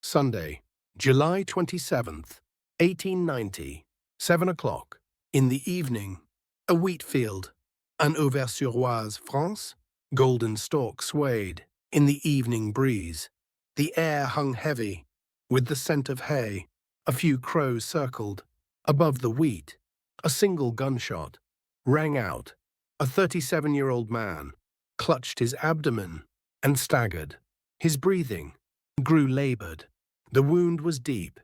Sunday, July 27th, 1890, 7 o'clock. In the evening, a Wheatfield, an Auvers-sur-Oise, France. Golden stalk swayed in the evening breeze. The air hung heavy with the scent of hay. A few crows circled above the wheat. A single gunshot rang out. A 37-year-old man clutched his abdomen and staggered. His breathing grew labored. The wound was deep,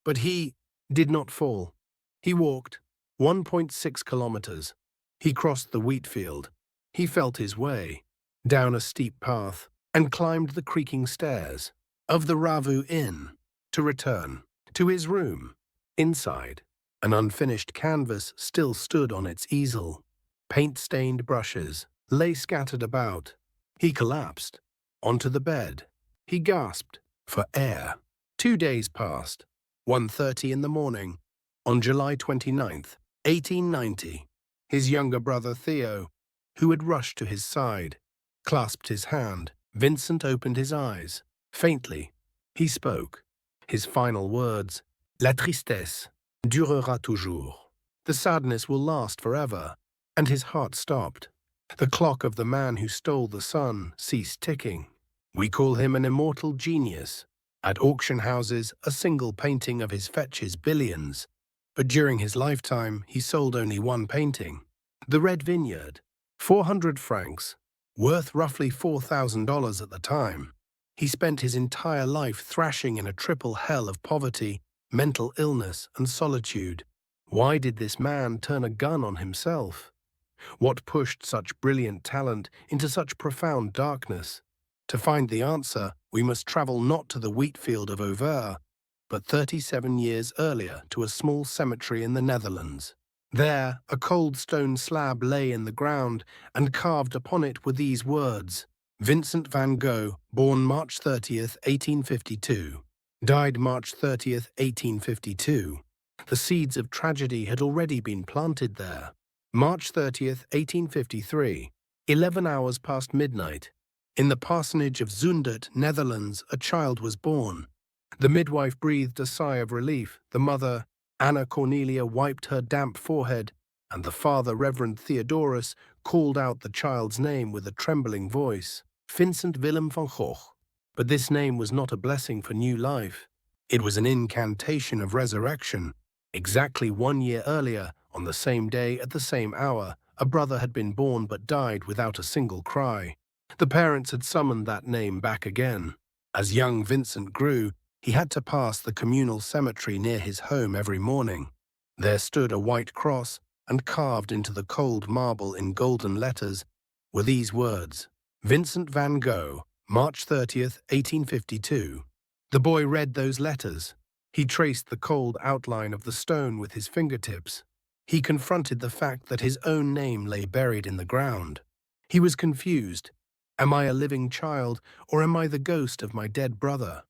but he did not fall. He walked 1.6 kilometers. He crossed the Wheatfield. He felt his way down a steep path and climbed the creaking stairs of the Ravu Inn to return to his room. Inside, an unfinished canvas still stood on its easel. Paint-stained brushes lay scattered about. He collapsed onto the bed. He gasped for air. 2 days passed. 1:30 in the morning, on July 29th, 1890, his younger brother Theo, who had rushed to his side, clasped his hand. Vincent opened his eyes. Faintly, he spoke. His final words, "La tristesse durera toujours." The sadness will last forever. And his heart stopped. The clock of the man who stole the sun ceased ticking. We call him an immortal genius. At auction houses, a single painting of his fetches billions. But during his lifetime, he sold only one painting. The Red Vineyard, 400 francs, worth roughly $4,000 at the time. He spent his entire life thrashing in a triple hell of poverty, mental illness, and solitude. Why did this man turn a gun on himself? What pushed such brilliant talent into such profound darkness? To find the answer, we must travel not to the Wheatfield of Auvers, but 37 years earlier to a small cemetery in the Netherlands. There, a cold stone slab lay in the ground, and carved upon it were these words: Vincent van Gogh, born March 30th, 1852. Died March 30th, 1852. The seeds of tragedy had already been planted there. March 30th, 1853, 11 hours past midnight. In the parsonage of Zundert, Netherlands, a child was born. The midwife breathed a sigh of relief. The mother, Anna Cornelia, wiped her damp forehead, and the father, Reverend Theodorus, called out the child's name with a trembling voice, Vincent Willem van Gogh. But this name was not a blessing for new life. It was an incantation of resurrection. Exactly 1 year earlier, on the same day at the same hour, a brother had been born but died without a single cry. The parents had summoned that name back again. As young Vincent grew, he had to pass the communal cemetery near his home every morning. There stood a white cross, and carved into the cold marble in golden letters were these words, Vincent van Gogh, March 30th, 1852. The boy read those letters. He traced the cold outline of the stone with his fingertips. He confronted the fact that his own name lay buried in the ground. He was confused. Am I a living child, or am I the ghost of my dead brother?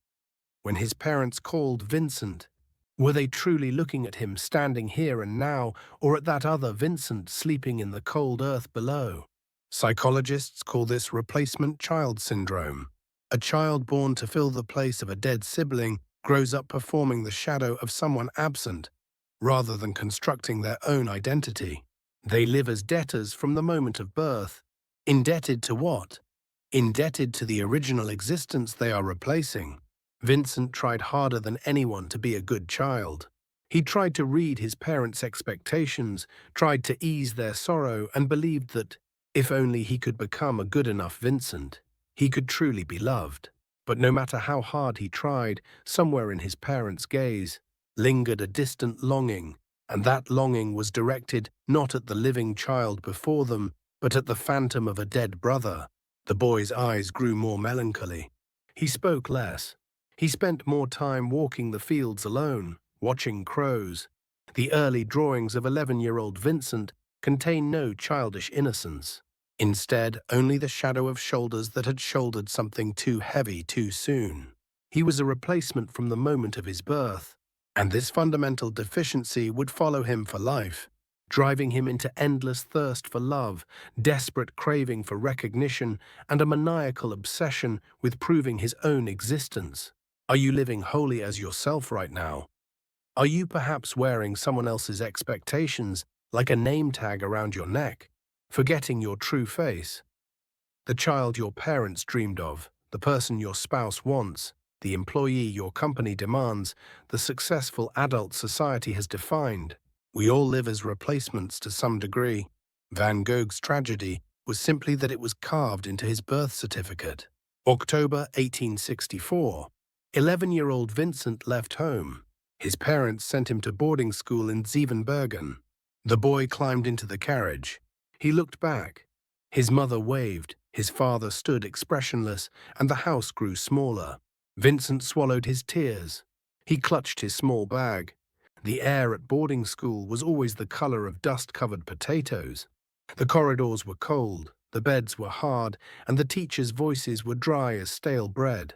When his parents called Vincent, were they truly looking at him standing here and now, or at that other Vincent sleeping in the cold earth below? Psychologists call this replacement child syndrome. A child born to fill the place of a dead sibling grows up performing the shadow of someone absent, rather than constructing their own identity. They live as debtors from the moment of birth. Indebted to what? Indebted to the original existence they are replacing. Vincent tried harder than anyone to be a good child. He tried to read his parents' expectations, tried to ease their sorrow, and believed that, if only he could become a good enough Vincent, he could truly be loved. But no matter how hard he tried, somewhere in his parents' gaze lingered a distant longing, and that longing was directed not at the living child before them, but at the phantom of a dead brother. The boy's eyes grew more melancholy. He spoke less. He spent more time walking the fields alone, watching crows. The early drawings of 11-year-old Vincent contain no childish innocence. Instead, only the shadow of shoulders that had shouldered something too heavy too soon. He was a replacement from the moment of his birth, and this fundamental deficiency would follow him for life, driving him into endless thirst for love, desperate craving for recognition, and a maniacal obsession with proving his own existence. Are you living wholly as yourself right now? Are you perhaps wearing someone else's expectations like a name tag around your neck, forgetting your true face? The child your parents dreamed of, the person your spouse wants, the employee your company demands, the successful adult society has defined. We all live as replacements to some degree. Van Gogh's tragedy was simply that it was carved into his birth certificate. October 1864. 11-year-old Vincent left home. His parents sent him to boarding school in Zevenbergen. The boy climbed into the carriage. He looked back. His mother waved, his father stood expressionless, and the house grew smaller. Vincent swallowed his tears. He clutched his small bag. The air at boarding school was always the color of dust-covered potatoes. The corridors were cold, the beds were hard, and the teachers' voices were dry as stale bread.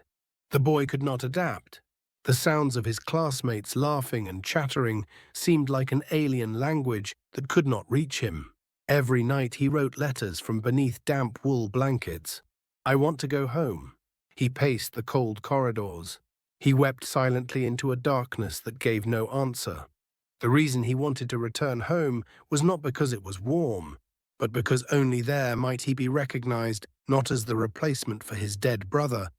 The boy could not adapt. The sounds of his classmates laughing and chattering seemed like an alien language that could not reach him. Every night he wrote letters from beneath damp wool blankets. "I want to go home." He paced the cold corridors. He wept silently into a darkness that gave no answer. The reason he wanted to return home was not because it was warm, but because only there might he be recognized not as the replacement for his dead brother,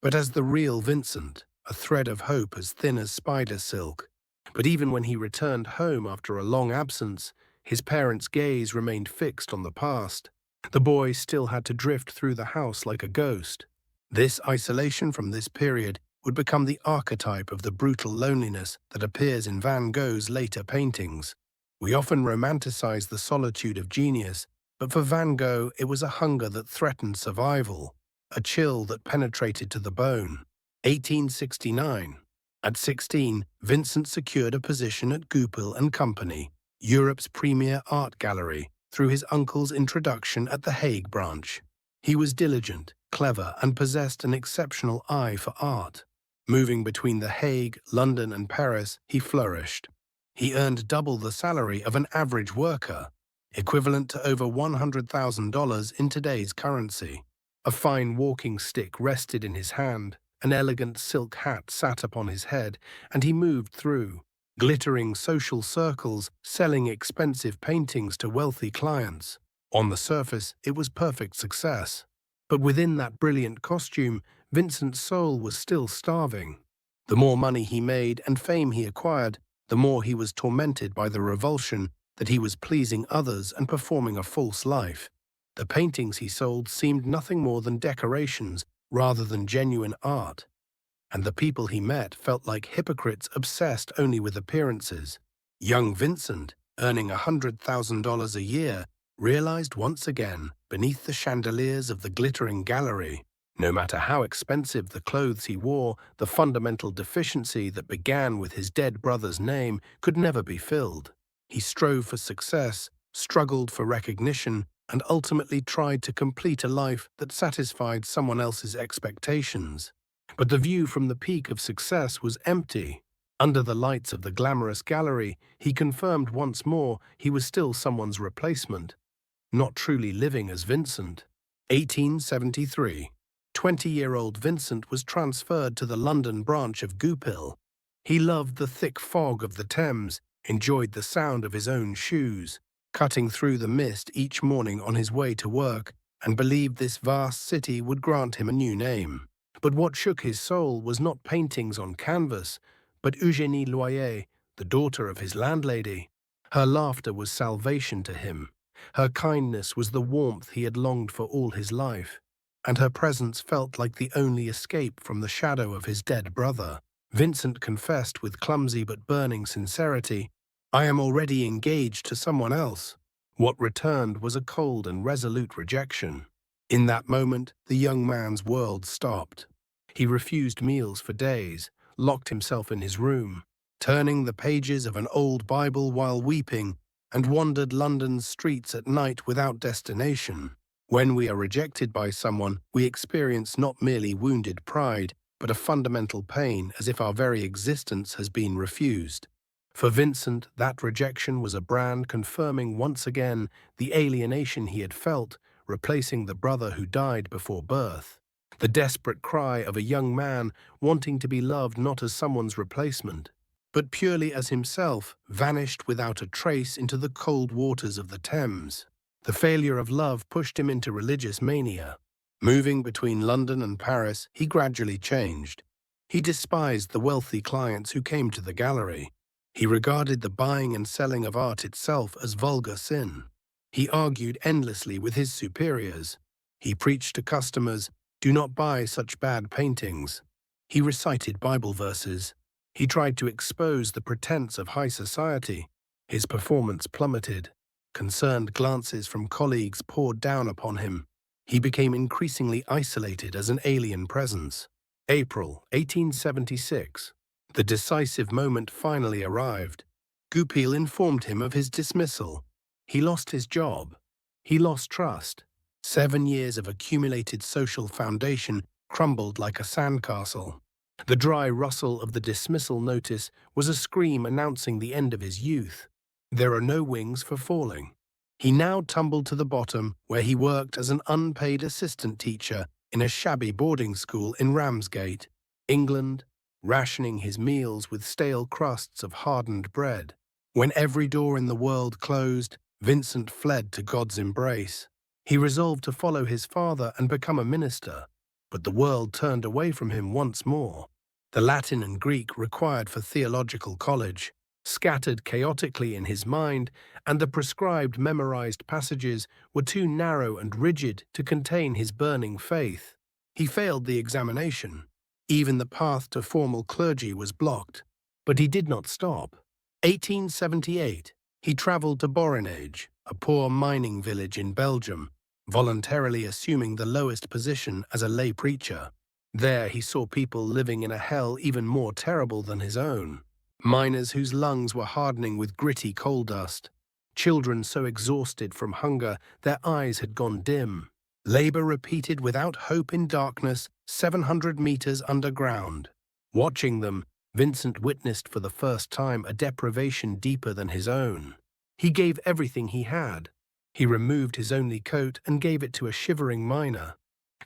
but as the real Vincent, a thread of hope as thin as spider silk. But even when he returned home after a long absence, his parents' gaze remained fixed on the past. The boy still had to drift through the house like a ghost. This isolation from this period would become the archetype of the brutal loneliness that appears in Van Gogh's later paintings. We often romanticize the solitude of genius, but for Van Gogh it was a hunger that threatened survival, a chill that penetrated to the bone. 1869. At 16, Vincent secured a position at Goupil and Company, Europe's premier art gallery, through his uncle's introduction at the Hague branch. He was diligent, clever, and possessed an exceptional eye for art. Moving between The Hague, London, and Paris, he flourished. He earned double the salary of an average worker, equivalent to over $100,000 in today's currency. A fine walking stick rested in his hand, an elegant silk hat sat upon his head, and he moved through glittering social circles, selling expensive paintings to wealthy clients. On the surface, it was perfect success. But within that brilliant costume, Vincent's soul was still starving. The more money he made and fame he acquired, the more he was tormented by the revulsion that he was pleasing others and performing a false life. The paintings he sold seemed nothing more than decorations rather than genuine art, and the people he met felt like hypocrites obsessed only with appearances. Young Vincent, earning $100,000 a year, realized once again, beneath the chandeliers of the glittering gallery, no matter how expensive the clothes he wore, the fundamental deficiency that began with his dead brother's name could never be filled. He strove for success, struggled for recognition, and ultimately tried to complete a life that satisfied someone else's expectations. But the view from the peak of success was empty. Under the lights of the glamorous gallery, he confirmed once more he was still someone's replacement, not truly living as Vincent. 1873. 20-year-old Vincent was transferred to the London branch of Goupil. He loved the thick fog of the Thames, enjoyed the sound of his own shoes, cutting through the mist each morning on his way to work, and believed this vast city would grant him a new name. But what shook his soul was not paintings on canvas, but Eugénie Loyer, the daughter of his landlady. Her laughter was salvation to him. Her kindness was the warmth he had longed for all his life, and her presence felt like the only escape from the shadow of his dead brother. Vincent confessed with clumsy but burning sincerity, "I am already engaged to someone else." What returned was a cold and resolute rejection. In that moment, the young man's world stopped. He refused meals for days, locked himself in his room, turning the pages of an old Bible while weeping, and wandered London's streets at night without destination. When we are rejected by someone, we experience not merely wounded pride, but a fundamental pain as if our very existence has been refused. For Vincent, that rejection was a brand confirming once again the alienation he had felt, replacing the brother who died before birth. The desperate cry of a young man wanting to be loved not as someone's replacement, but purely as himself, vanished without a trace into the cold waters of the Thames. The failure of love pushed him into religious mania. Moving between London and Paris, he gradually changed. He despised the wealthy clients who came to the gallery. He regarded the buying and selling of art itself as vulgar sin. He argued endlessly with his superiors. He preached to customers, "Do not buy such bad paintings." He recited Bible verses. He tried to expose the pretense of high society. His performance plummeted. Concerned glances from colleagues poured down upon him. He became increasingly isolated as an alien presence. April 1876. The decisive moment finally arrived. Goupil informed him of his dismissal. He lost his job. He lost trust. 7 years of accumulated social foundation crumbled like a sandcastle. The dry rustle of the dismissal notice was a scream announcing the end of his youth. There are no wings for falling. He now tumbled to the bottom, where he worked as an unpaid assistant teacher in a shabby boarding school in Ramsgate, England, rationing his meals with stale crusts of hardened bread. When every door in the world closed, Vincent fled to God's embrace. He resolved to follow his father and become a minister, but the world turned away from him once more. The Latin and Greek required for theological college scattered chaotically in his mind, and the prescribed memorized passages were too narrow and rigid to contain his burning faith. He failed the examination. Even the path to formal clergy was blocked. But he did not stop. 1878, he traveled to Borinage, a poor mining village in Belgium, voluntarily assuming the lowest position as a lay preacher. There he saw people living in a hell even more terrible than his own. Miners whose lungs were hardening with gritty coal dust. Children so exhausted from hunger their eyes had gone dim. Labor repeated without hope in darkness 700 meters underground. Watching them, Vincent witnessed for the first time a deprivation deeper than his own. He gave everything he had. He removed his only coat and gave it to a shivering miner,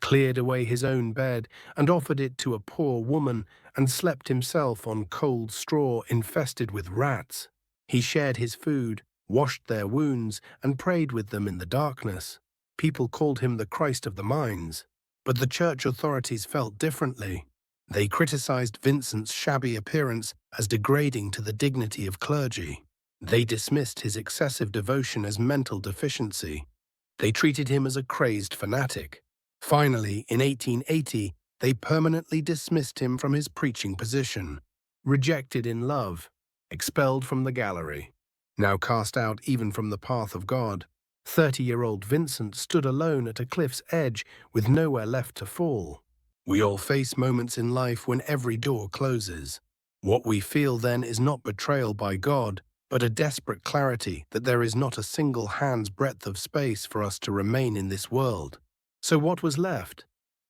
cleared away his own bed and offered it to a poor woman, and slept himself on cold straw infested with rats. He shared his food, washed their wounds, and prayed with them in the darkness. People called him the Christ of the mines, but the church authorities felt differently. They criticized Vincent's shabby appearance as degrading to the dignity of clergy. They dismissed his excessive devotion as mental deficiency. They treated him as a crazed fanatic. Finally, in 1880, they permanently dismissed him from his preaching position. Rejected in love, expelled from the gallery, now cast out even from the path of God, 30-year-old Vincent stood alone at a cliff's edge with nowhere left to fall. We all face moments in life when every door closes. What we feel then is not betrayal by God, but a desperate clarity that there is not a single hand's breadth of space for us to remain in this world. So what was left?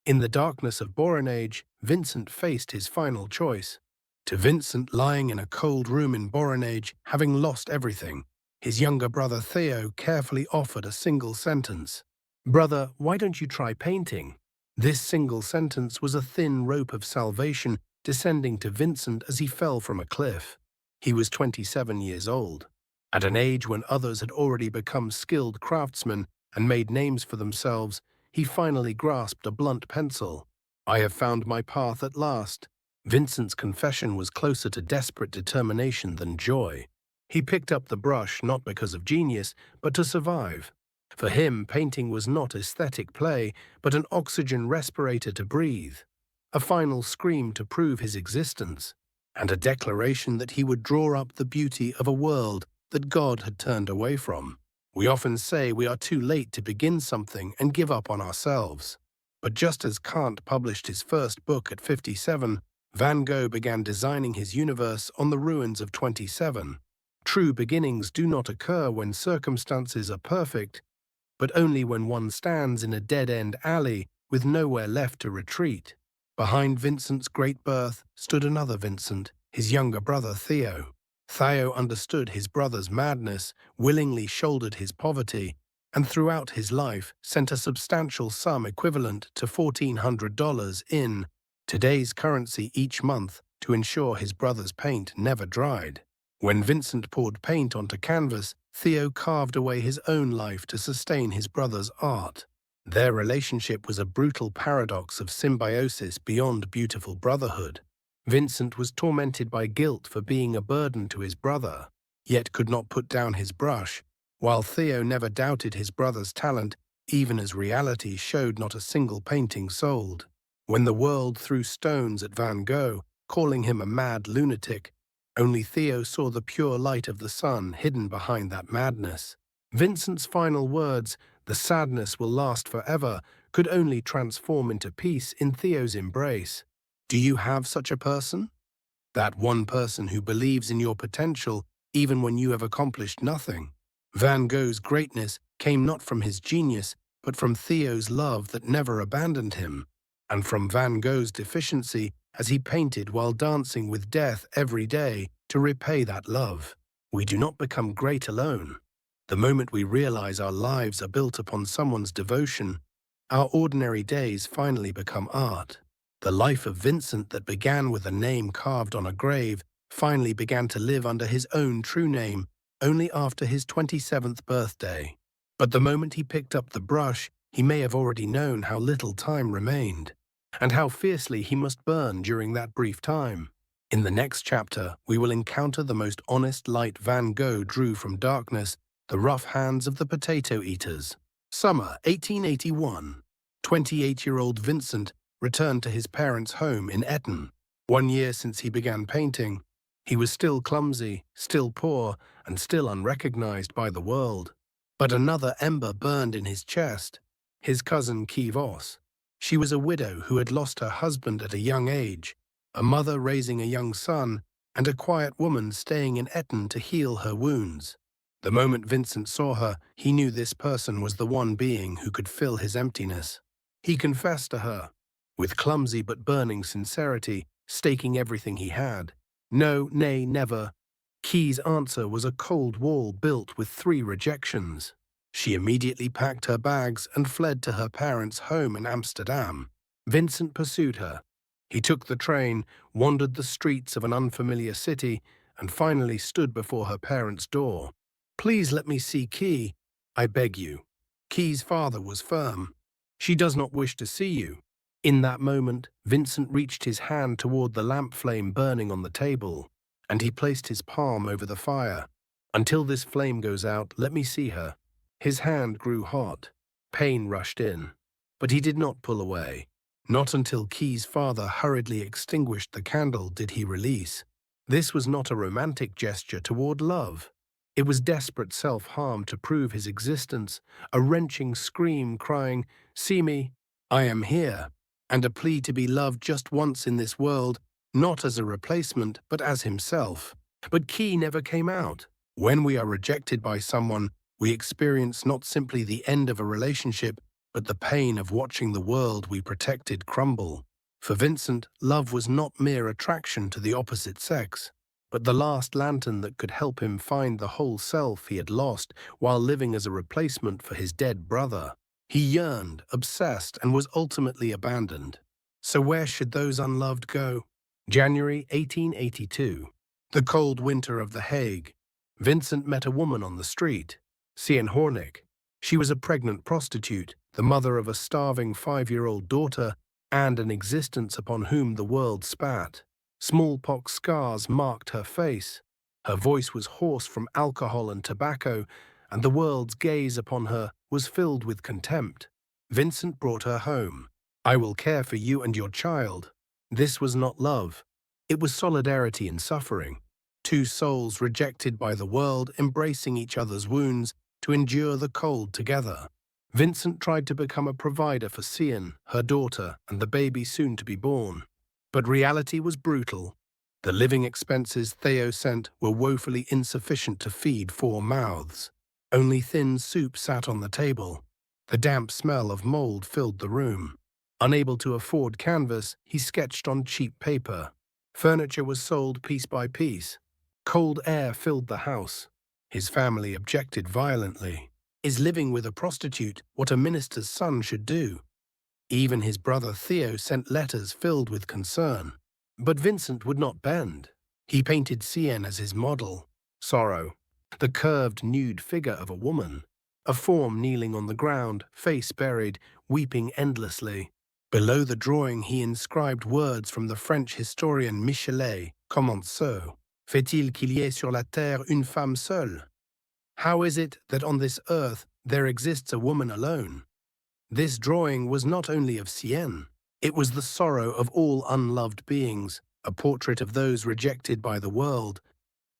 In the darkness of Borinage, Vincent faced his final choice. To Vincent, lying in a cold room in Borinage, having lost everything, his younger brother Theo carefully offered a single sentence. "Brother, why don't you try painting?" This single sentence was a thin rope of salvation descending to Vincent as he fell from a cliff. He was 27 years old. At an age when others had already become skilled craftsmen and made names for themselves, he finally grasped a blunt pencil. "I have found my path at last." Vincent's confession was closer to desperate determination than joy. He picked up the brush not because of genius, but to survive. For him, painting was not aesthetic play, but an oxygen respirator to breathe, a final scream to prove his existence, and a declaration that he would draw up the beauty of a world that God had turned away from. We often say we are too late to begin something and give up on ourselves. But just as Kant published his first book at 57, Van Gogh began designing his universe on the ruins of 27. True beginnings do not occur when circumstances are perfect, but only when one stands in a dead-end alley with nowhere left to retreat. Behind Vincent's great birth stood another Vincent, his younger brother Theo. Theo understood his brother's madness, willingly shouldered his poverty, and throughout his life sent a substantial sum equivalent to $1,400 in today's currency each month to ensure his brother's paint never dried. When Vincent poured paint onto canvas, Theo carved away his own life to sustain his brother's art. Their relationship was a brutal paradox of symbiosis beyond beautiful brotherhood. Vincent was tormented by guilt for being a burden to his brother, yet could not put down his brush, while Theo never doubted his brother's talent, even as reality showed not a single painting sold. When the world threw stones at Van Gogh, calling him a mad lunatic, only Theo saw the pure light of the sun hidden behind that madness. Vincent's final words, "The sadness will last forever," could only transform into peace in Theo's embrace. Do you have such a person? That one person who believes in your potential even when you have accomplished nothing. Van Gogh's greatness came not from his genius, but from Theo's love that never abandoned him, and from Van Gogh's deficiency as he painted while dancing with death every day to repay that love. We do not become great alone. The moment we realize our lives are built upon someone's devotion, our ordinary days finally become art. The life of Vincent that began with a name carved on a grave finally began to live under his own true name only after his 27th birthday. But the moment he picked up the brush, he may have already known how little time remained, and how fiercely he must burn during that brief time. In the next chapter, we will encounter the most honest light Van Gogh drew from darkness, the rough hands of the potato eaters. Summer 1881. 28-year-old Vincent returned to his parents' home in Eton. 1 year since he began painting, he was still clumsy, still poor, and still unrecognized by the world. But another ember burned in his chest, his cousin Kivos. She was a widow who had lost her husband at a young age, a mother raising a young son, and a quiet woman staying in Eton to heal her wounds. The moment Vincent saw her, he knew this person was the one being who could fill his emptiness. He confessed to her, with clumsy but burning sincerity, staking everything he had. No, nay, never. Key's answer was a cold wall built with 3 rejections. She immediately packed her bags and fled to her parents' home in Amsterdam. Vincent pursued her. He took the train, wandered the streets of an unfamiliar city, and finally stood before her parents' door. "Please let me see Key, I beg you." Key's father was firm. "She does not wish to see you." In that moment, Vincent reached his hand toward the lamp flame burning on the table, and he placed his palm over the fire. "Until this flame goes out, let me see her." His hand grew hot. Pain rushed in. But he did not pull away. Not until Key's father hurriedly extinguished the candle did he release. This was not a romantic gesture toward love. It was desperate self-harm to prove his existence, a wrenching scream crying, "See me, I am here," and a plea to be loved just once in this world, not as a replacement, but as himself. But Key never came out. When we are rejected by someone, we experience not simply the end of a relationship, but the pain of watching the world we protected crumble. For Vincent, love was not mere attraction to the opposite sex, but the last lantern that could help him find the whole self he had lost while living as a replacement for his dead brother. He yearned, obsessed, and was ultimately abandoned. So where should those unloved go? January 1882. The cold winter of The Hague. Vincent met a woman on the street, Sien Hornick. She was a pregnant prostitute, the mother of a starving 5-year-old daughter, and an existence upon whom the world spat. Smallpox scars marked her face. Her voice was hoarse from alcohol and tobacco, and the world's gaze upon her was filled with contempt. Vincent brought her home. "I will care for you and your child." This was not love. It was solidarity in suffering. 2 souls rejected by the world embracing each other's wounds to endure the cold together. Vincent tried to become a provider for Sien, her daughter, and the baby soon to be born. But reality was brutal. The living expenses Theo sent were woefully insufficient to feed 4 mouths. Only thin soup sat on the table. The damp smell of mold filled the room. Unable to afford canvas, he sketched on cheap paper. Furniture was sold piece by piece. Cold air filled the house. His family objected violently. Is living with a prostitute what a minister's son should do? Even his brother Theo sent letters filled with concern. But Vincent would not bend. He painted Sienne as his model. Sorrow. The curved, nude figure of a woman. A form kneeling on the ground, face buried, weeping endlessly. Below the drawing he inscribed words from the French historian Michelet, comment ça? Fait-il qu'il y ait sur la terre une femme seule? How is it that on this earth there exists a woman alone? This drawing was not only of Sienne. It was the sorrow of all unloved beings, a portrait of those rejected by the world,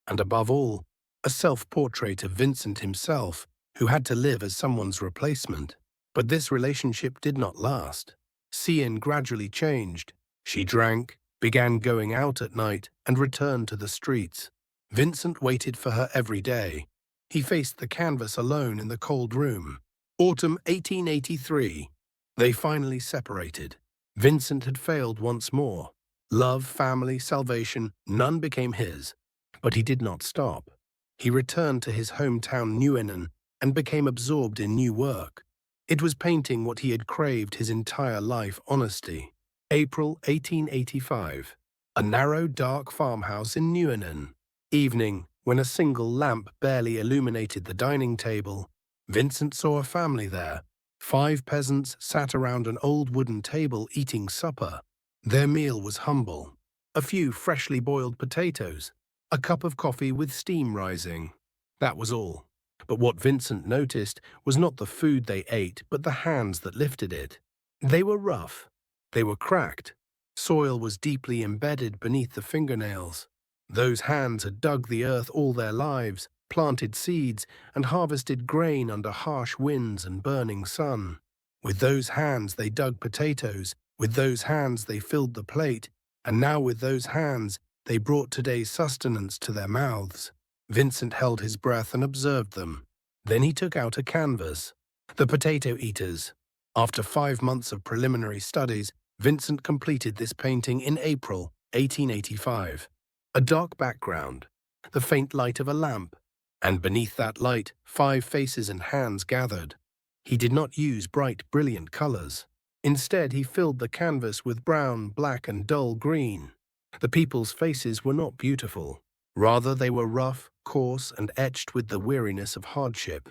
and above all, a self-portrait of Vincent himself, who had to live as someone's replacement. But this relationship did not last. Sienne gradually changed. She drank, began going out at night, and returned to the streets. Vincent waited for her every day. He faced the canvas alone in the cold room. Autumn 1883. They finally separated. Vincent had failed once more. Love, family, salvation, none became his. But he did not stop. He returned to his hometown Nuenen and became absorbed in new work. It was painting what he had craved his entire life, honesty. April 1885. A narrow, dark farmhouse in Nuenen. Evening, when a single lamp barely illuminated the dining table. Vincent saw a family there. 5 peasants sat around an old wooden table eating supper. Their meal was humble. A few freshly boiled potatoes, a cup of coffee with steam rising. That was all. But what Vincent noticed was not the food they ate, but the hands that lifted it. They were rough. They were cracked. Soil was deeply embedded beneath the fingernails. Those hands had dug the earth all their lives, planted seeds, and harvested grain under harsh winds and burning sun. With those hands they dug potatoes, with those hands they filled the plate, and now with those hands they brought today's sustenance to their mouths. Vincent held his breath and observed them. Then he took out a canvas. The Potato Eaters. After 5 months of preliminary studies, Vincent completed this painting in April 1885. A dark background, the faint light of a lamp, and beneath that light 5 faces and hands gathered. He did not use bright, brilliant colors. Instead, he filled the canvas with brown, black, and dull green. The people's faces were not beautiful. Rather, they were rough, coarse, and etched with the weariness of hardship.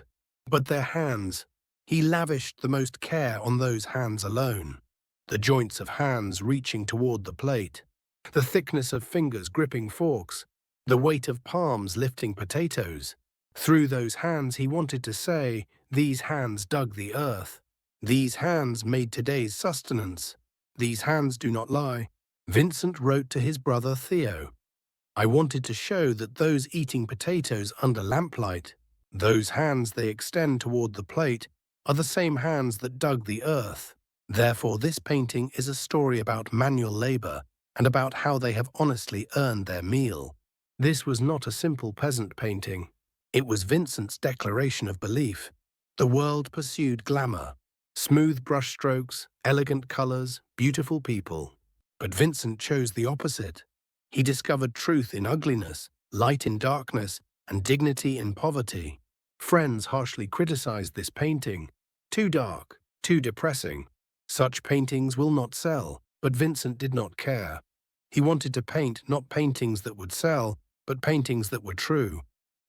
But their hands, he lavished the most care on those hands alone. The joints of hands reaching toward the plate, the thickness of fingers gripping forks, the weight of palms lifting potatoes. Through those hands he wanted to say, these hands dug the earth. These hands made today's sustenance. These hands do not lie. Vincent wrote to his brother Theo, I wanted to show that those eating potatoes under lamplight, those hands they extend toward the plate, are the same hands that dug the earth. Therefore, this painting is a story about manual labor and about how they have honestly earned their meal. This was not a simple peasant painting. It was Vincent's declaration of belief. The world pursued glamour, smooth brushstrokes, elegant colors, beautiful people. But Vincent chose the opposite. He discovered truth in ugliness, light in darkness, and dignity in poverty. Friends harshly criticized this painting. Too dark, too depressing. Such paintings will not sell, but Vincent did not care. He wanted to paint not paintings that would sell, but paintings that were true.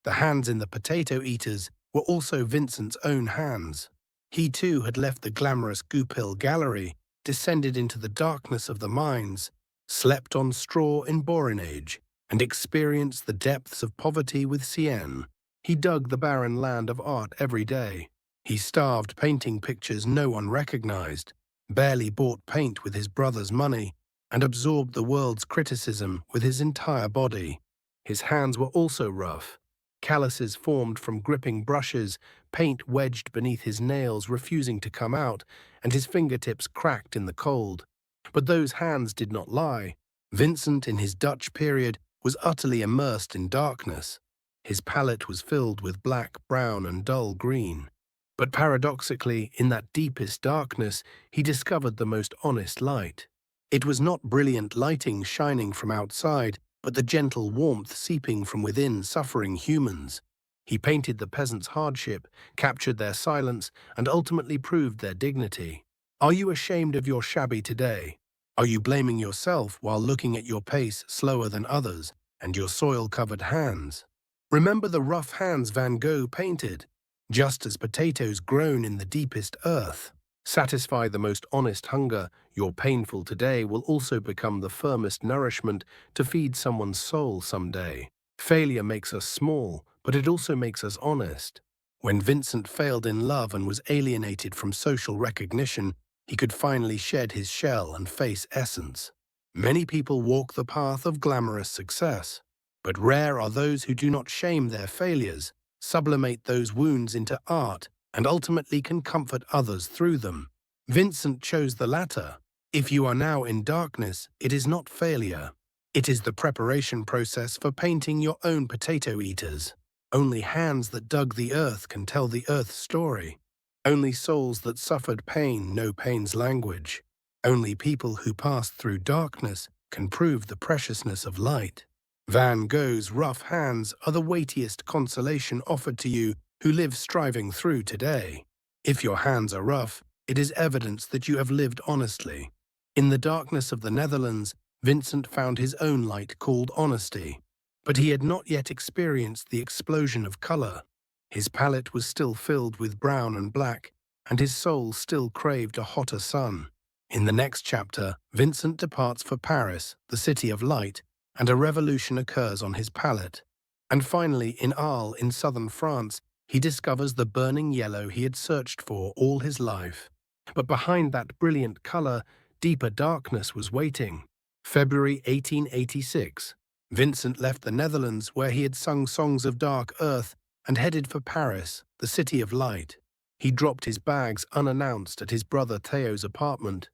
The hands in the Potato Eaters were also Vincent's own hands. He too had left the glamorous Goupil gallery, descended into the darkness of the mines, slept on straw in Borinage, and experienced the depths of poverty with Sienne. He dug the barren land of art every day. He starved painting pictures no one recognized, barely bought paint with his brother's money, and absorbed the world's criticism with his entire body. His hands were also rough. Calluses formed from gripping brushes, paint wedged beneath his nails refusing to come out, and his fingertips cracked in the cold. But those hands did not lie. Vincent, in his Dutch period, was utterly immersed in darkness. His palette was filled with black, brown, and dull green. But paradoxically, in that deepest darkness, he discovered the most honest light. It was not brilliant lighting shining from outside, but the gentle warmth seeping from within suffering humans. He painted the peasants' hardship, captured their silence, and ultimately proved their dignity. Are you ashamed of your shabby today? Are you blaming yourself while looking at your pace slower than others and your soil-covered hands? Remember the rough hands Van Gogh painted, just as potatoes grown in the deepest earth. Satisfy the most honest hunger, your painful today will also become the firmest nourishment to feed someone's soul someday. Failure makes us small, but it also makes us honest. When Vincent failed in love and was alienated from social recognition, he could finally shed his shell and face essence. Many people walk the path of glamorous success, but rare are those who do not shame their failures, sublimate those wounds into art, and ultimately can comfort others through them. Vincent chose the latter. If you are now in darkness, it is not failure. It is the preparation process for painting your own potato eaters. Only hands that dug the earth can tell the earth's story. Only souls that suffered pain know pain's language. Only people who passed through darkness can prove the preciousness of light. Van Gogh's rough hands are the weightiest consolation offered to you who live striving through today. If your hands are rough, it is evidence that you have lived honestly. In the darkness of the Netherlands, Vincent found his own light called honesty. But he had not yet experienced the explosion of color. His palette was still filled with brown and black, and his soul still craved a hotter sun. In the next chapter, Vincent departs for Paris, the city of light, and a revolution occurs on his palette. And finally, in Arles, in southern France, he discovers the burning yellow he had searched for all his life. But behind that brilliant color, deeper darkness was waiting. February 1886. Vincent left the Netherlands, where he had sung songs of dark earth, and headed for Paris, the city of light. He dropped his bags unannounced at his brother Théo's apartment,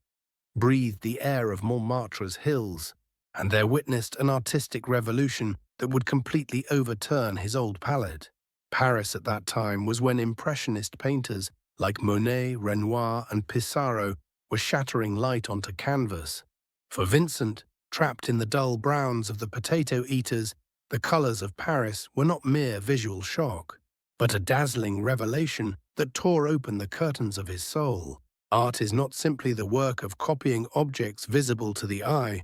breathed the air of Montmartre's hills, and there witnessed an artistic revolution that would completely overturn his old palette. Paris at that time was when Impressionist painters like Monet, Renoir, and Pissarro were shattering light onto canvas. For Vincent, trapped in the dull browns of the potato eaters, the colors of Paris were not mere visual shock, but a dazzling revelation that tore open the curtains of his soul. Art is not simply the work of copying objects visible to the eye,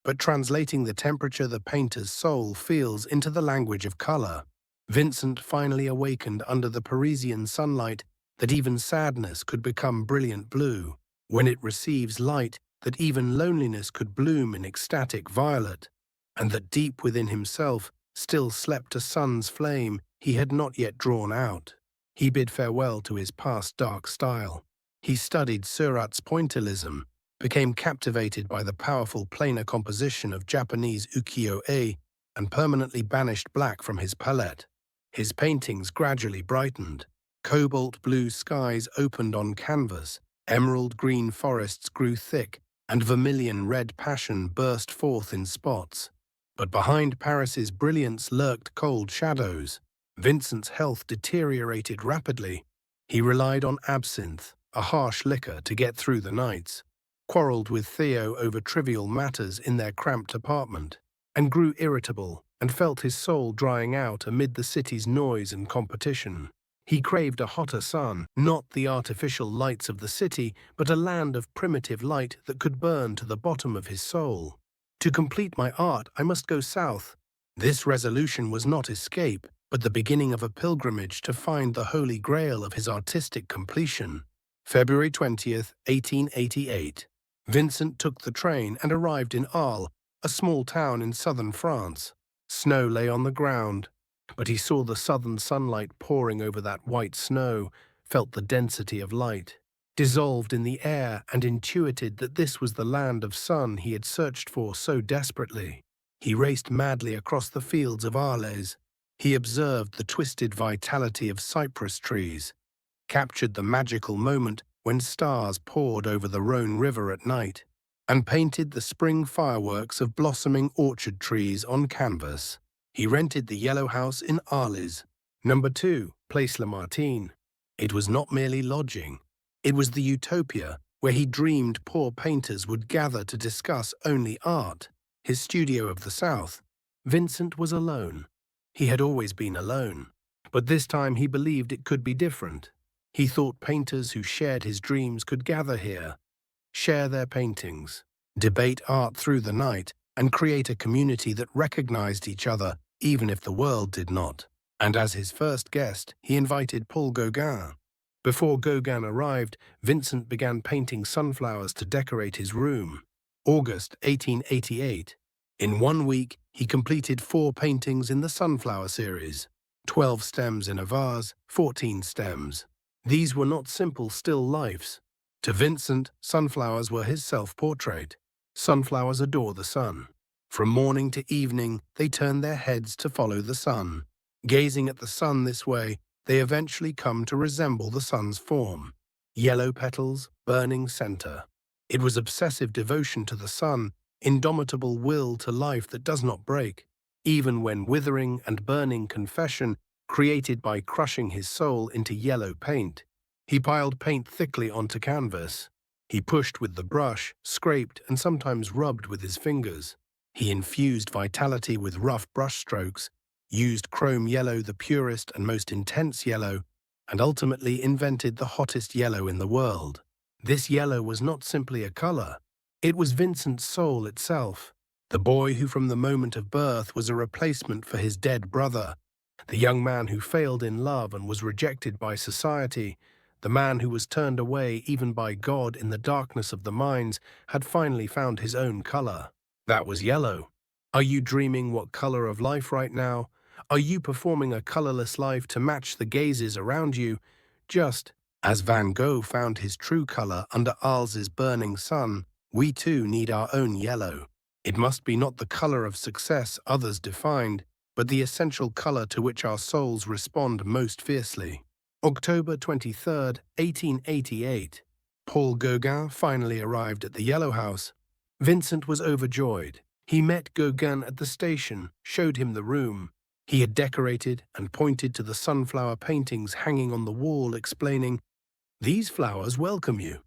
but translating the temperature the painter's soul feels into the language of color. Vincent finally awakened under the Parisian sunlight that even sadness could become brilliant blue. When it receives light, that even loneliness could bloom in ecstatic violet, and that deep within himself still slept a sun's flame he had not yet drawn out. He bid farewell to his past dark style. He studied Seurat's pointillism, became captivated by the powerful planar composition of Japanese ukiyo-e, and permanently banished black from his palette. His paintings gradually brightened. Cobalt blue skies opened on canvas, emerald green forests grew thick, and vermilion red passion burst forth in spots. But behind Paris's brilliance lurked cold shadows. Vincent's health deteriorated rapidly. He relied on absinthe, a harsh liquor, to get through the nights, quarreled with Theo over trivial matters in their cramped apartment, and grew irritable and felt his soul drying out amid the city's noise and competition. He craved a hotter sun, not the artificial lights of the city, but a land of primitive light that could burn to the bottom of his soul. To complete my art, I must go south. This resolution was not escape, but the beginning of a pilgrimage to find the holy grail of his artistic completion. February 20th, 1888. Vincent took the train and arrived in Arles, a small town in southern France. Snow lay on the ground, but he saw the southern sunlight pouring over that white snow, felt the density of light, dissolved in the air, and intuited that this was the land of sun he had searched for so desperately. He raced madly across the fields of Arles. He observed the twisted vitality of cypress trees, captured the magical moment when stars poured over the Rhone River at night, and painted the spring fireworks of blossoming orchard trees on canvas. He rented the yellow house in Arles, number 2, Place Lamartine. It was not merely lodging. It was the utopia where he dreamed poor painters would gather to discuss only art. His studio of the South. Vincent was alone. He had always been alone. But this time he believed it could be different. He thought painters who shared his dreams could gather here, share their paintings, debate art through the night, and create a community that recognized each other even if the world did not. And as his first guest, he invited Paul Gauguin. Before Gauguin arrived, Vincent began painting sunflowers to decorate his room. August 1888. In 1 week, he completed 4 paintings in the sunflower series. 12 stems in a vase, 14 stems. These were not simple still lifes. To Vincent, sunflowers were his self-portrait. Sunflowers adore the sun. From morning to evening, they turn their heads to follow the sun. Gazing at the sun this way, they eventually come to resemble the sun's form. Yellow petals, burning center. It was obsessive devotion to the sun, indomitable will to life that does not break, even when withering and burning confession created by crushing his soul into yellow paint. He piled paint thickly onto canvas. He pushed with the brush, scraped, and sometimes rubbed with his fingers. He infused vitality with rough brush strokes, used chrome yellow, the purest and most intense yellow, and ultimately invented the hottest yellow in the world. This yellow was not simply a color. It was Vincent's soul itself. The boy who from the moment of birth was a replacement for his dead brother. The young man who failed in love and was rejected by society. The man who was turned away even by God in the darkness of the mines had finally found his own color. That was yellow. Are you dreaming what color of life right now? Are you performing a colorless life to match the gazes around you? Just as Van Gogh found his true color under Arles's burning sun, we too need our own yellow. It must be not the color of success others defined, but the essential color to which our souls respond most fiercely. October 23, 1888. Paul Gauguin finally arrived at the Yellow House. Vincent was overjoyed. He met Gauguin at the station, showed him the room. He had decorated and pointed to the sunflower paintings hanging on the wall, explaining, "These flowers welcome you."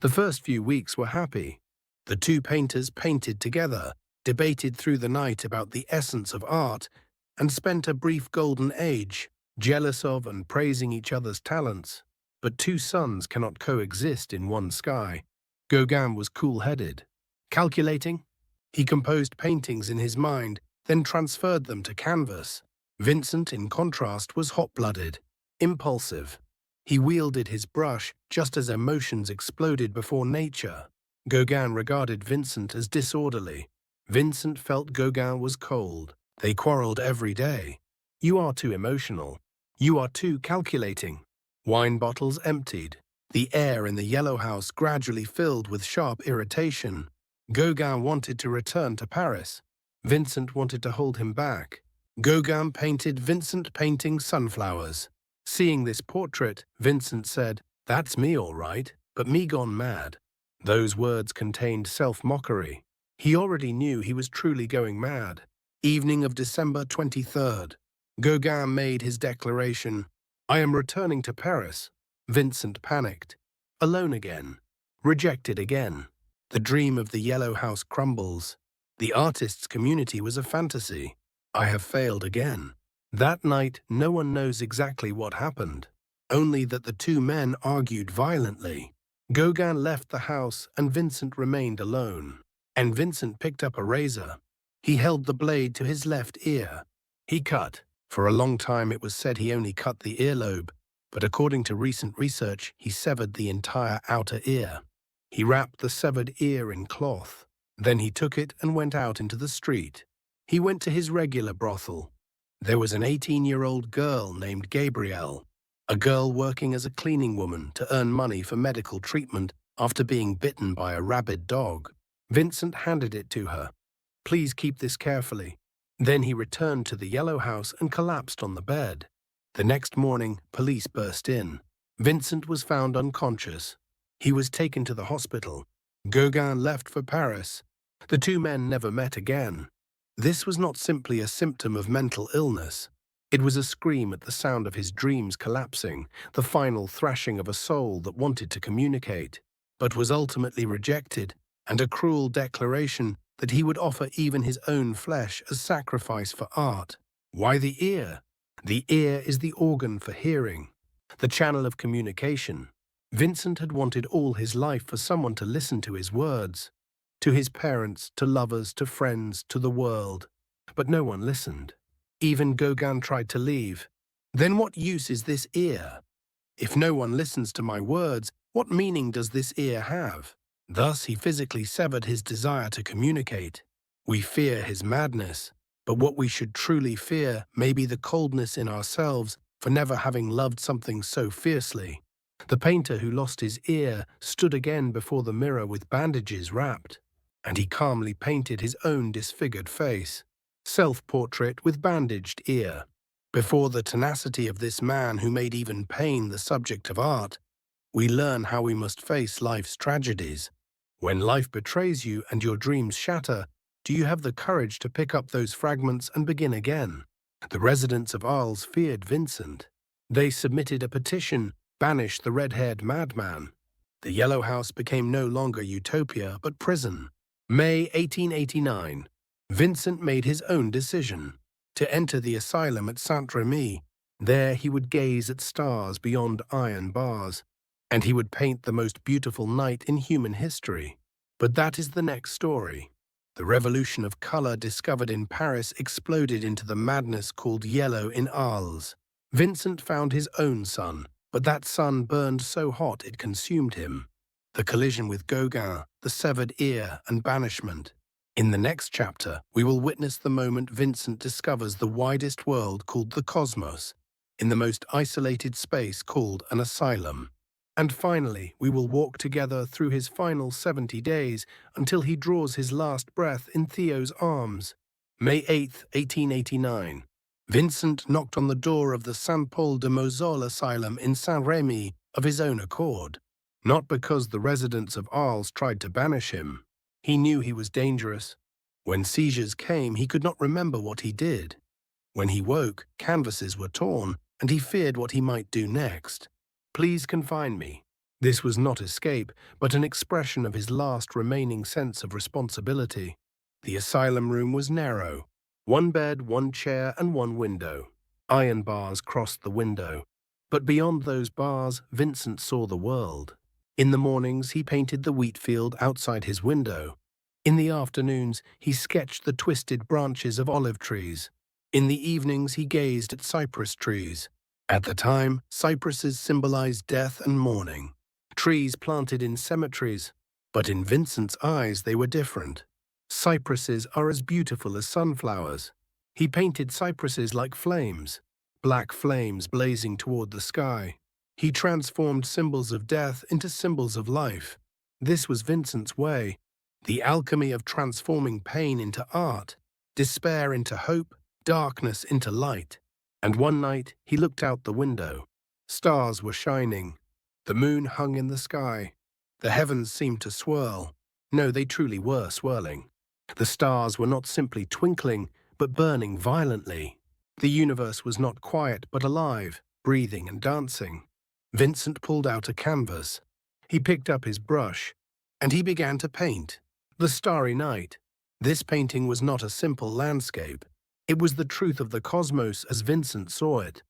The first few weeks were happy. The two painters painted together, debated through the night about the essence of art, and spent a brief golden age, jealous of and praising each other's talents. But two suns cannot coexist in one sky. Gauguin was cool-headed. Calculating, he composed paintings in his mind, then transferred them to canvas. Vincent, in contrast, was hot-blooded, impulsive. He wielded his brush just as emotions exploded before nature. Gauguin regarded Vincent as disorderly. Vincent felt Gauguin was cold. They quarreled every day. "You are too emotional. You are too calculating." Wine bottles emptied. The air in the Yellow House gradually filled with sharp irritation. Gauguin wanted to return to Paris. Vincent wanted to hold him back. Gauguin painted Vincent painting sunflowers. Seeing this portrait, Vincent said, "That's me all right, but me gone mad." Those words contained self-mockery. He already knew he was truly going mad. Evening of December 23rd. Gauguin made his declaration, "I am returning to Paris." Vincent panicked. Alone again. Rejected again. The dream of the Yellow House crumbles. The artists' community was a fantasy. I have failed again. That night, no one knows exactly what happened. Only that the two men argued violently. Gauguin left the house and Vincent remained alone. And Vincent picked up a razor. He held the blade to his left ear. He cut. For a long time it was said he only cut the earlobe, but according to recent research, he severed the entire outer ear. He wrapped the severed ear in cloth. Then he took it and went out into the street. He went to his regular brothel. There was an 18-year-old girl named Gabrielle, a girl working as a cleaning woman to earn money for medical treatment after being bitten by a rabid dog. Vincent handed it to her. "Please keep this carefully." Then he returned to the Yellow House and collapsed on the bed. The next morning, police burst in. Vincent was found unconscious. He was taken to the hospital. Gauguin left for Paris. The two men never met again. This was not simply a symptom of mental illness. It was a scream at the sound of his dreams collapsing, the final thrashing of a soul that wanted to communicate, but was ultimately rejected, and a cruel declaration that he would offer even his own flesh as sacrifice for art. Why the ear? The ear is the organ for hearing, the channel of communication. Vincent had wanted all his life for someone to listen to his words, to his parents, to lovers, to friends, to the world. But no one listened. Even Gauguin tried to leave. Then what use is this ear? If no one listens to my words, what meaning does this ear have? Thus he physically severed his desire to communicate. We fear his madness, but what we should truly fear may be the coldness in ourselves for never having loved something so fiercely. The painter who lost his ear stood again before the mirror with bandages wrapped, and he calmly painted his own disfigured face. Self-portrait with bandaged ear. Before the tenacity of this man who made even pain the subject of art, we learn how we must face life's tragedies. When life betrays you and your dreams shatter, do you have the courage to pick up those fragments and begin again? The residents of Arles feared Vincent. They submitted a petition, banish the red-haired madman. The Yellow House became no longer utopia but prison. May 1889. Vincent made his own decision to enter the asylum at Saint-Remy. There he would gaze at stars beyond iron bars, and he would paint the most beautiful night in human history. But that is the next story. The revolution of color discovered in Paris exploded into the madness called yellow in Arles. Vincent found his own sun, but that sun burned so hot it consumed him. The collision with Gauguin, the severed ear, and banishment. In the next chapter, we will witness the moment Vincent discovers the widest world called the cosmos, in the most isolated space called an asylum. And finally, we will walk together through his final 70 days until he draws his last breath in Theo's arms. May 8, 1889. Vincent knocked on the door of the Saint-Paul de Moselle Asylum in Saint-Rémy of his own accord. Not because the residents of Arles tried to banish him. He knew he was dangerous. When seizures came, he could not remember what he did. When he woke, canvases were torn, and he feared what he might do next. Please confine me. This was not escape, but an expression of his last remaining sense of responsibility. The asylum room was narrow. One bed, one chair, and one window. Iron bars crossed the window. But beyond those bars, Vincent saw the world. In the mornings, he painted the wheatfield outside his window. In the afternoons, he sketched the twisted branches of olive trees. In the evenings, he gazed at cypress trees. At the time, cypresses symbolized death and mourning. Trees planted in cemeteries. But in Vincent's eyes, they were different. Cypresses are as beautiful as sunflowers. He painted cypresses like flames, black flames blazing toward the sky. He transformed symbols of death into symbols of life. This was Vincent's way, the alchemy of transforming pain into art, despair into hope, darkness into light. And one night he looked out the window. Stars were shining. The moon hung in the sky. The heavens seemed to swirl. No, they truly were swirling. The stars were not simply twinkling, but burning violently. The universe was not quiet, but alive, breathing and dancing. Vincent pulled out a canvas. He picked up his brush, and he began to paint. The Starry Night. This painting was not a simple landscape. It was the truth of the cosmos as Vincent saw it.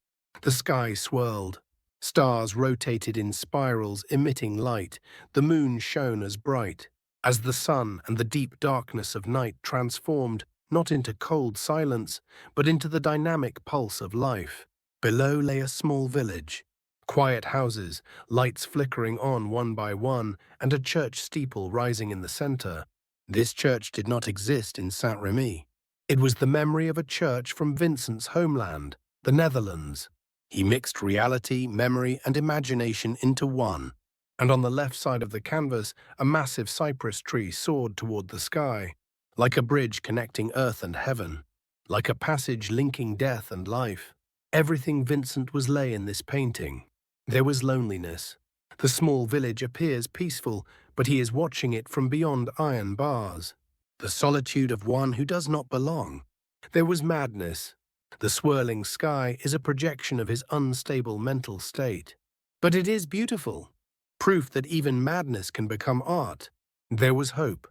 The sky swirled. Stars rotated in spirals, emitting light. The moon shone as bright, as the sun, and the deep darkness of night transformed not into cold silence, but into the dynamic pulse of life. Below lay a small village. Quiet houses, lights flickering on one by one, and a church steeple rising in the center. This church did not exist in Saint-Rémy. It was the memory of a church from Vincent's homeland, the Netherlands. He mixed reality, memory, and imagination into one. And on the left side of the canvas, a massive cypress tree soared toward the sky, like a bridge connecting earth and heaven, like a passage linking death and life. Everything Vincent was lay in this painting. There was loneliness. The small village appears peaceful, but he is watching it from beyond iron bars. The solitude of one who does not belong. There was madness. The swirling sky is a projection of his unstable mental state. But it is beautiful. Proof that even madness can become art. There was hope.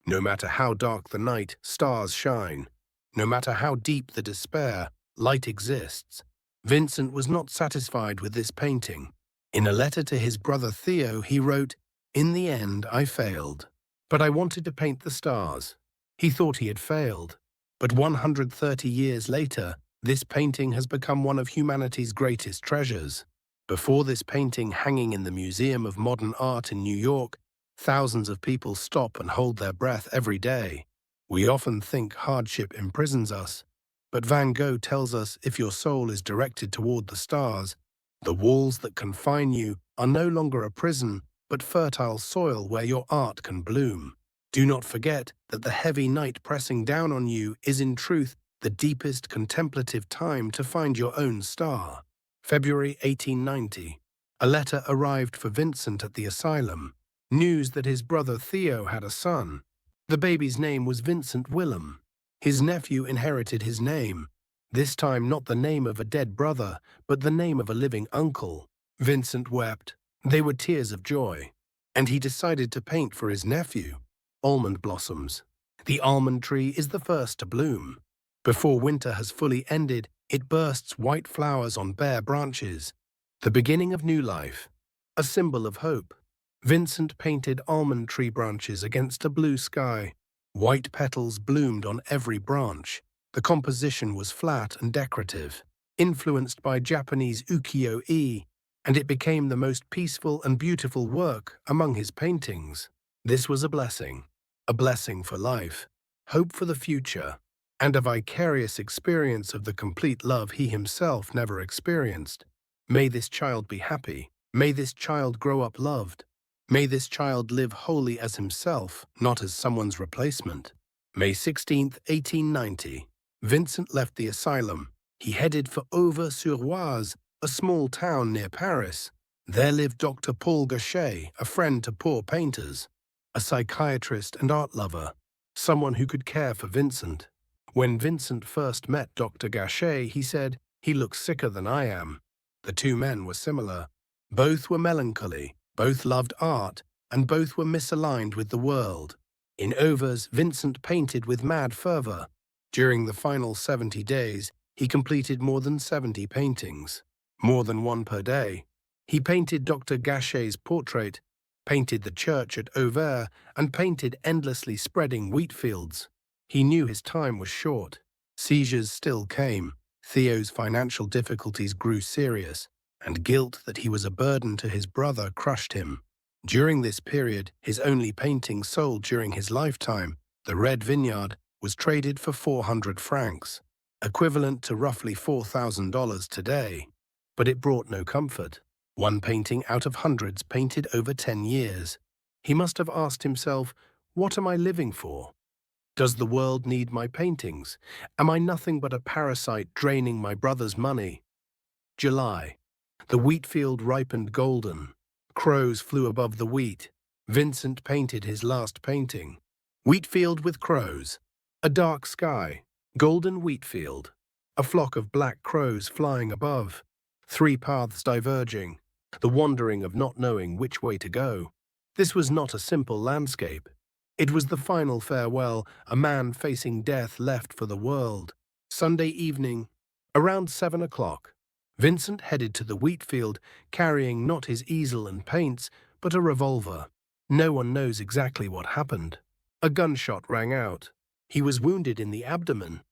No matter how dark the night, stars shine. No matter how deep the despair, light exists. Vincent was not satisfied with this painting. In a letter to his brother Theo, he wrote, "In the end, I failed. But I wanted to paint the stars." He thought he had failed. But 130 years later, this painting has become one of humanity's greatest treasures. Before this painting hanging in the Museum of Modern Art in New York, thousands of people stop and hold their breath every day. We often think hardship imprisons us, but Van Gogh tells us if your soul is directed toward the stars, the walls that confine you are no longer a prison, but fertile soil where your art can bloom. Do not forget that the heavy night pressing down on you is in truth the deepest contemplative time to find your own star. February 1890. A letter arrived for Vincent at the asylum. News that his brother Theo had a son. The baby's name was Vincent Willem. His nephew inherited his name. This time not the name of a dead brother, but the name of a living uncle. Vincent wept. They were tears of joy. And he decided to paint for his nephew. Almond blossoms. The almond tree is the first to bloom. Before winter has fully ended, it bursts white flowers on bare branches. The beginning of new life. A symbol of hope. Vincent painted almond tree branches against a blue sky. White petals bloomed on every branch. The composition was flat and decorative, influenced by Japanese ukiyo-e, and it became the most peaceful and beautiful work among his paintings. This was a blessing for life, hope for the future, and a vicarious experience of the complete love he himself never experienced. May this child be happy. May this child grow up loved. May this child live wholly as himself, not as someone's replacement. May 16, 1890. Vincent left the asylum. He headed for Auvers-sur-Oise, a small town near Paris. There lived Dr. Paul Gachet, a friend to poor painters, a psychiatrist and art lover, someone who could care for Vincent. When Vincent first met Dr. Gachet, he said, "He looks sicker than I am." The two men were similar. Both were melancholy, both loved art, and both were misaligned with the world. In Auvers, Vincent painted with mad fervor. During the final 70 days, he completed more than 70 paintings, more than one per day. He painted Dr. Gachet's portrait, painted the church at Auvers, and painted endlessly spreading wheat fields. He knew his time was short. Seizures still came. Theo's financial difficulties grew serious, and guilt that he was a burden to his brother crushed him. During this period, his only painting sold during his lifetime, The Red Vineyard, was traded for 400 francs, equivalent to roughly $4,000 today. But it brought no comfort. One painting out of hundreds painted over 10 years. He must have asked himself, what am I living for? Does the world need my paintings? Am I nothing but a parasite draining my brother's money? July. The wheat field ripened golden. Crows flew above the wheat. Vincent painted his last painting. Wheatfield with crows. A dark sky. Golden wheat field. A flock of black crows flying above. Three paths diverging. The wandering of not knowing which way to go. This was not a simple landscape. It was the final farewell, a man facing death left for the world. Sunday evening, around 7 o'clock. Vincent headed to the wheat field, carrying not his easel and paints, but a revolver. No one knows exactly what happened. A gunshot rang out. He was wounded in the abdomen,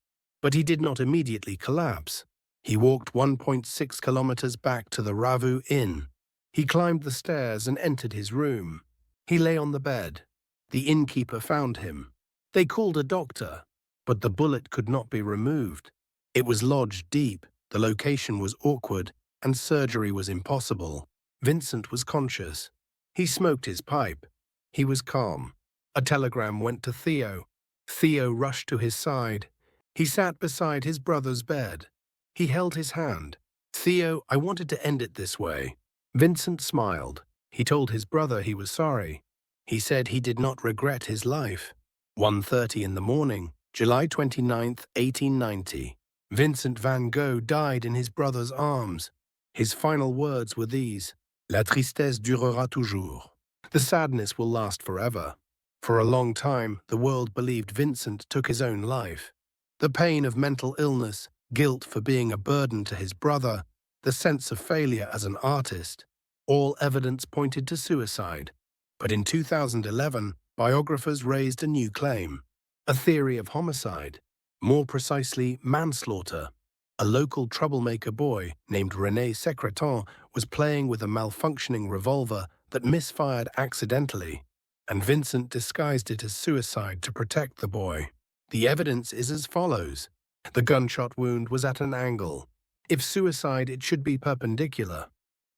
but he did not immediately collapse. He walked 1.6 kilometers back to the Ravu Inn. He climbed the stairs and entered his room. He lay on the bed. The innkeeper found him. They called a doctor, but the bullet could not be removed. It was lodged deep. The location was awkward, and surgery was impossible. Vincent was conscious. He smoked his pipe. He was calm. A telegram went to Theo. Theo rushed to his side. He sat beside his brother's bed. He held his hand. "Theo, I wanted to end it this way." Vincent smiled. He told his brother he was sorry. He said he did not regret his life. 1:30 in the morning, July 29, 1890. Vincent van Gogh died in his brother's arms. His final words were these: "La tristesse durera toujours." The sadness will last forever. For a long time, the world believed Vincent took his own life. The pain of mental illness, guilt for being a burden to his brother, the sense of failure as an artist. All evidence pointed to suicide. But in 2011, biographers raised a new claim, a theory of homicide, more precisely manslaughter. A local troublemaker boy named René Secretan was playing with a malfunctioning revolver that misfired accidentally, and Vincent disguised it as suicide to protect the boy. The evidence is as follows. The gunshot wound was at an angle. If suicide, it should be perpendicular.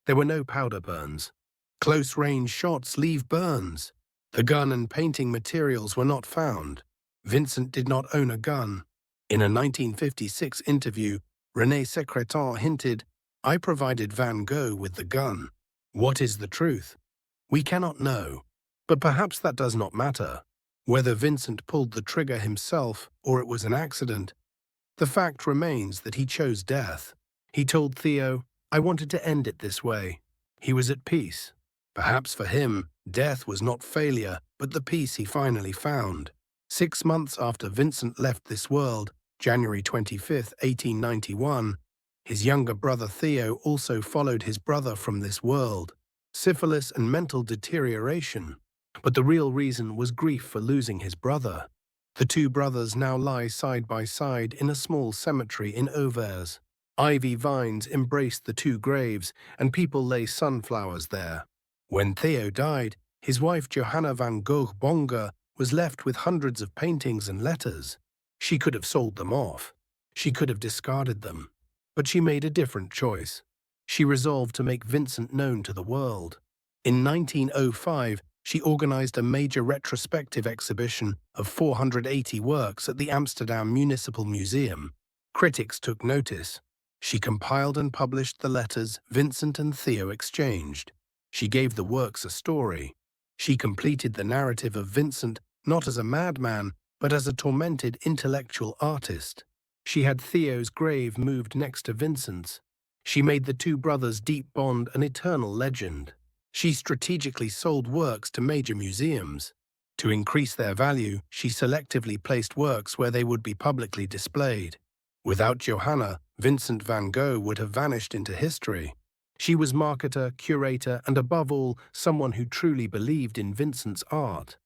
There were no powder burns. Close-range shots leave burns. The gun and painting materials were not found. Vincent did not own a gun. In a 1956 interview, René Secretan hinted, "I provided Van Gogh with the gun." What is the truth? We cannot know. But perhaps that does not matter. Whether Vincent pulled the trigger himself or it was an accident, the fact remains that he chose death. He told Theo, "I wanted to end it this way." He was at peace. Perhaps for him, death was not failure, but the peace he finally found. 6 months after Vincent left this world, January 25, 1891, his younger brother Theo also followed his brother from this world. Syphilis and mental deterioration. But the real reason was grief for losing his brother. The two brothers now lie side by side in a small cemetery in Auvers. Ivy vines embraced the two graves, and people lay sunflowers there. When Theo died, his wife Johanna van Gogh Bonger was left with hundreds of paintings and letters. She could have sold them off. She could have discarded them. But she made a different choice. She resolved to make Vincent known to the world. In 1905, she organized a major retrospective exhibition of 480 works at the Amsterdam Municipal Museum. Critics took notice. She compiled and published the letters Vincent and Theo exchanged. She gave the works a story. She completed the narrative of Vincent not as a madman, but as a tormented intellectual artist. She had Theo's grave moved next to Vincent's. She made the two brothers' deep bond an eternal legend. She strategically sold works to major museums. To increase their value, she selectively placed works where they would be publicly displayed. Without Johanna, Vincent van Gogh would have vanished into history. She was marketer, curator, and above all, someone who truly believed in Vincent's art.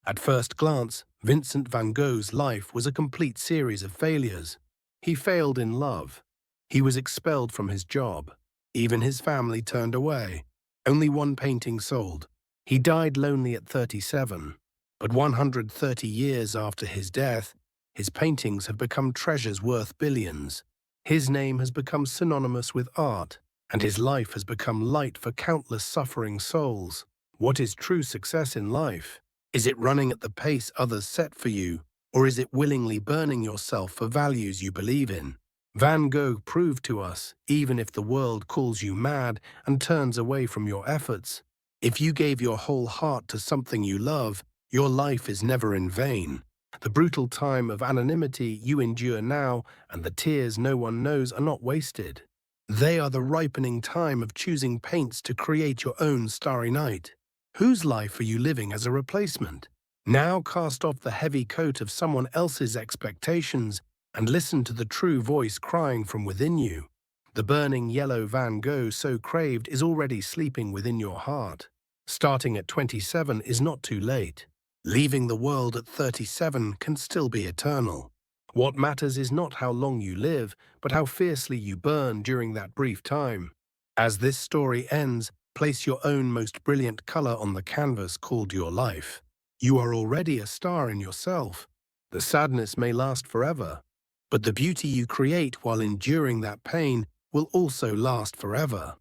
At first glance, Vincent van Gogh's life was a complete series of failures. He failed in love. He was expelled from his job. Even his family turned away. Only one painting sold. He died lonely at 37. But 130 years after his death, his paintings have become treasures worth billions. His name has become synonymous with art, and his life has become light for countless suffering souls. What is true success in life? Is it running at the pace others set for you, or is it willingly burning yourself for values you believe in? Van Gogh proved to us, even if the world calls you mad and turns away from your efforts, if you gave your whole heart to something you love, your life is never in vain. The brutal time of anonymity you endure now and the tears no one knows are not wasted. They are the ripening time of choosing paints to create your own starry night. Whose life are you living as a replacement? Now cast off the heavy coat of someone else's expectations and listen to the true voice crying from within you. The burning yellow Van Gogh so craved is already sleeping within your heart. Starting at 27 is not too late. Leaving the world at 37 can still be eternal. What matters is not how long you live, but how fiercely you burn during that brief time. As this story ends, place your own most brilliant color on the canvas called your life. You are already a star in yourself. The sadness may last forever, but the beauty you create while enduring that pain will also last forever.